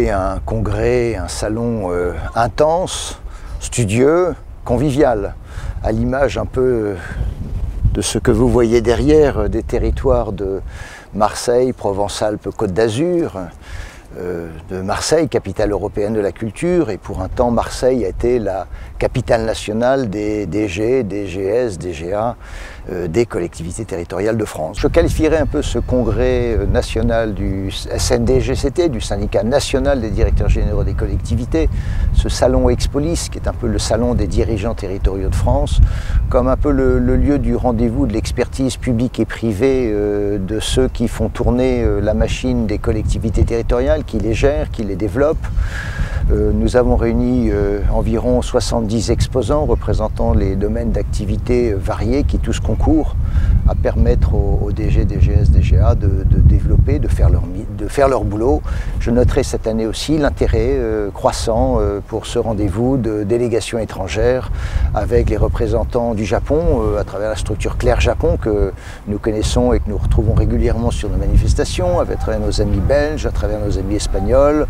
été un congrès, un salon intense, studieux, convivial, à l'image un peu de ce que vous voyez derrière des territoires de Marseille, Provence-Alpes-Côte d'Azur, de Marseille, capitale européenne de la culture, et pour un temps Marseille a été la capitale nationale des DG, DGS, DGA, des collectivités territoriales de France. Je qualifierais un peu ce congrès national du SNDGCT, du syndicat national des directeurs généraux des collectivités, ce salon Expolis, qui est un peu le salon des dirigeants territoriaux de France, comme un peu le lieu du rendez-vous de l'expertise publique et privée de ceux qui font tourner la machine des collectivités territoriales, qui les gèrent, qui les développent. Nous avons réuni environ 70 exposants représentant les domaines d'activité variés qui tous concourent à permettre aux DG, DGS, DGA de développer, de faire leur boulot. Je noterai cette année aussi l'intérêt croissant pour ce rendez-vous de délégations étrangères avec les représentants du Japon à travers la structure Claire Japon que nous connaissons et que nous retrouvons régulièrement sur nos manifestations, à travers nos amis belges, à travers nos amis espagnols,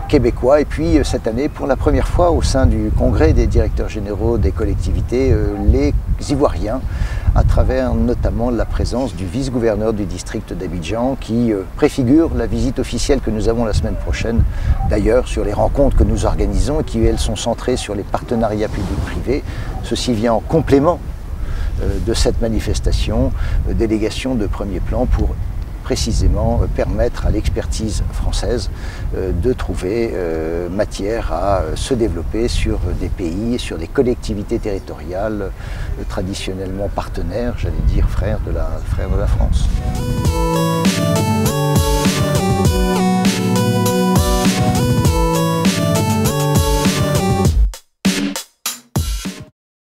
québécois, et puis cette année, pour la première fois au sein du congrès des directeurs généraux des collectivités, les Ivoiriens, à travers notamment la présence du vice-gouverneur du district d'Abidjan qui préfigure la visite officielle que nous avons la semaine prochaine, d'ailleurs sur les rencontres que nous organisons et qui elles sont centrées sur les partenariats publics-privés. Ceci vient en complément de cette manifestation, délégation de premier plan pour précisément permettre à l'expertise française de trouver matière à se développer sur des pays, sur des collectivités territoriales traditionnellement partenaires, j'allais dire frères de la France.